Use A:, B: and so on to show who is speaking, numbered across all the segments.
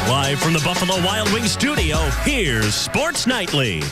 A: Live from the Buffalo Wild Wings studio, here's Sports Nightly.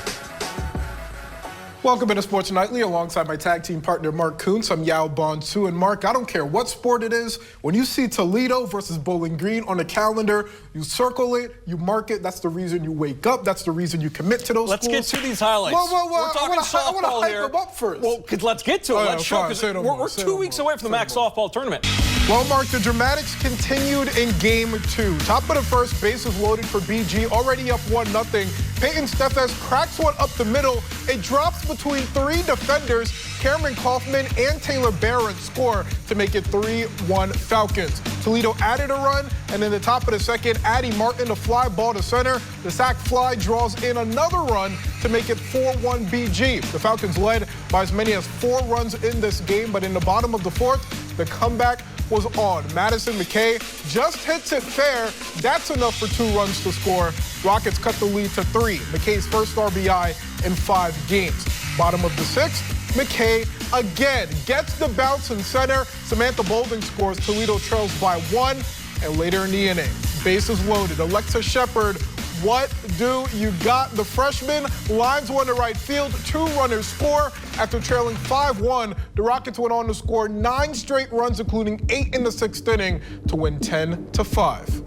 B: Welcome into Sports Nightly alongside my tag team partner Mark Kuntz. I'm Yaw Bonsu. And Mark, I don't care what sport it is, when you see Toledo versus Bowling Green on the calendar, you circle it, you mark it. That's the reason you wake up. That's the reason you commit to those schools.
C: Let's get to these highlights.
B: Well,
C: we're talking softball
B: I want to hype them up first.
C: Well, let's get to it. Let's show, because we're 2 weeks away from the MAC softball tournament.
B: Well, Mark, the dramatics continued in Game 2. Top of the first, bases loaded for BG, already up 1-0. Peyton Steffes cracks one up the middle. It drops between 3 defenders. Cameron Kaufman and Taylor Barron score to make it 3-1 Falcons. Toledo added a run, and in the top of the second, Addie Martin, the fly ball to center. The sac fly draws in another run to make it 4-1 BG. The Falcons led by as many as 4 runs in this game, but in the bottom of the fourth, the comeback was on. Madison McKay just hits it fair. That's enough for 2 runs to score. Rockets cut the lead to 3. McKay's first RBI in 5 games. Bottom of the 6th, McKay again gets the bounce in center. Samantha Bolden scores. Toledo trails by 1. And later in the inning, bases loaded. Alexa Shepard, what do you got? The freshman lines one to right field. 2 runners score. After trailing 5-1, the Rockets went on to score 9 straight runs, including 8 in the 6th inning, to win 10-5.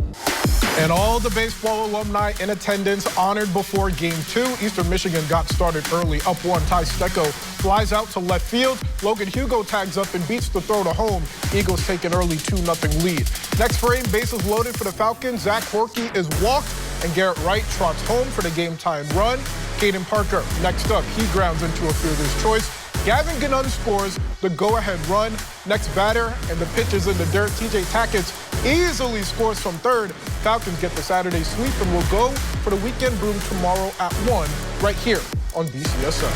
B: And all the baseball alumni in attendance honored before Game 2. Eastern Michigan got started early, up 1. Ty Stecco flies out to left field. Logan Hugo tags up and beats the throw to home. Eagles take an early 2-0 lead. Next frame, bases loaded for the Falcons. Zach Horkey is walked, and Garrett Wright trots home for the game-time run. Caden Parker, next up, he grounds into a fielder's choice. Gavin Gannon scores the go-ahead run. Next batter, and the pitch is in the dirt. TJ Tackett easily scores from third. Falcons get the Saturday sweep and will go for the weekend broom tomorrow at 1, right here on BCSN.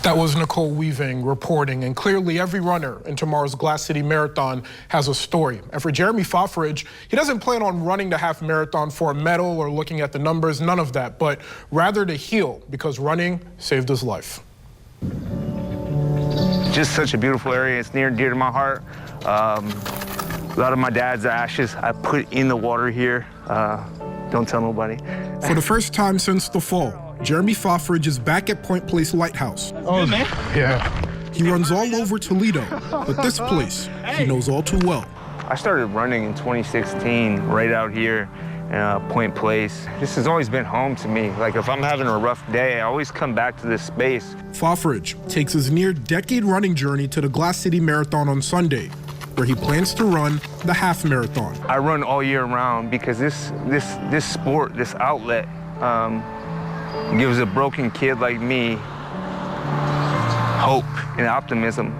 B: That was Nicole Weaving reporting, and clearly every runner in tomorrow's Glass City Marathon has a story. And for Jeremy Foffridge, he doesn't plan on running the half marathon for a medal or looking at the numbers, none of that, but rather to heal, because running saved his life.
D: Just such a beautiful area. It's near and dear to my heart. A lot of my dad's ashes I put in the water here. Don't tell nobody.
B: For the first time since the fall, Jeremy Foffridge is back at Point Place Lighthouse.
D: Oh, man. Yeah.
B: He runs all over Toledo, but this place he knows all too well.
D: I started running in 2016 right out here in Point Place. This has always been home to me. Like, if I'm having a rough day, I always come back to this space.
B: Foffridge takes his near-decade running journey to the Glass City Marathon on Sunday, where he plans to run the half marathon.
D: I run all year round because this sport, this outlet, gives a broken kid like me hope and optimism.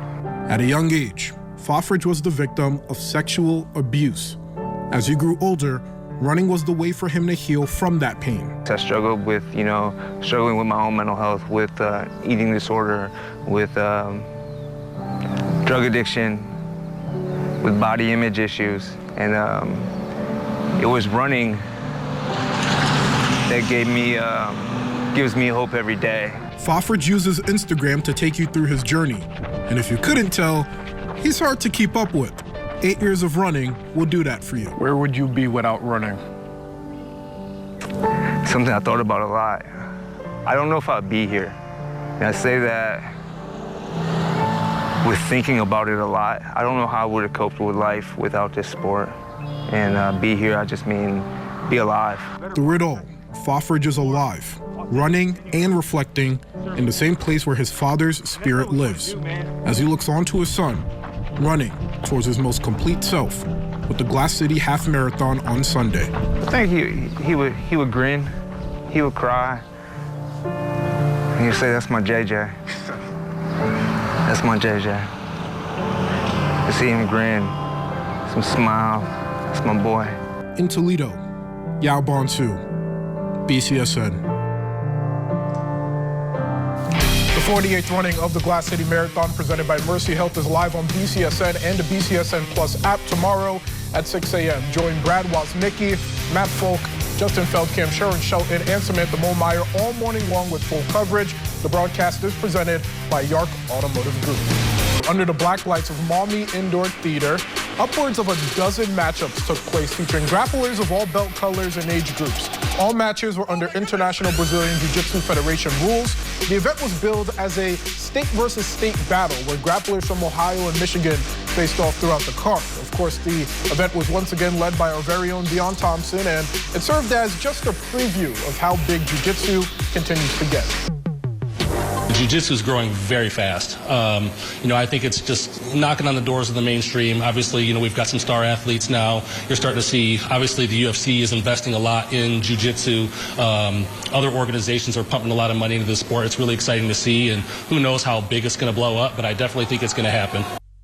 B: At a young age, Foffridge was the victim of sexual abuse. As he grew older, running was the way for him to heal from that pain.
D: I struggled with, struggling with my own mental health, with eating disorder, with drug addiction, with body image issues. And it was running that gives me hope every day.
B: Foffridge uses Instagram to take you through his journey. And if you couldn't tell, he's hard to keep up with. 8 years of running will do that for you.
E: Where would you be without running?
D: Something I thought about a lot. I don't know if I'd be here. And I say that with thinking about it a lot. I don't know how I would have coped with life without this sport. And be here, I just mean be alive.
B: Through it all, Foffridge is alive, running and reflecting in the same place where his father's spirit lives, as he looks on to his son, running towards his most complete self with the Glass City Half Marathon on Sunday.
D: I think he would grin, he would cry, and he would say, "That's my JJ. That's my JJ." To see him grin, some smile, that's my boy.
B: In Toledo, Yaw Bonsu, BCSN. The 48th running of the Glass City Marathon presented by Mercy Health is live on BCSN and the BCSN Plus app tomorrow at 6 a.m. Join Brad Woznicki, Matt Folk, Justin Feldkamp, Sharon Shelton, and Samantha Momeyer all morning long with full coverage. The broadcast is presented by Yark Automotive Group. Under the black lights of Maumee Indoor Theater, Upwards of a dozen matchups took place featuring grapplers of all belt colors and age groups. All matches were under International Brazilian Jiu-Jitsu Federation rules. The event was billed as a state versus state battle where grapplers from Ohio and Michigan faced off throughout the card. Of course, the event was once again led by our very own Deon Thompson, and it served as just a preview of how big Jiu-Jitsu continues to get.
F: Jiu-Jitsu is growing very fast. I think it's just knocking on the doors of the mainstream. Obviously, we've got some star athletes now. You're starting to see, obviously, the UFC is investing a lot in Jiu-Jitsu. Other organizations are pumping a lot of money into the sport. It's really exciting to see, and who knows how big it's going to blow up, but I definitely think it's going to happen.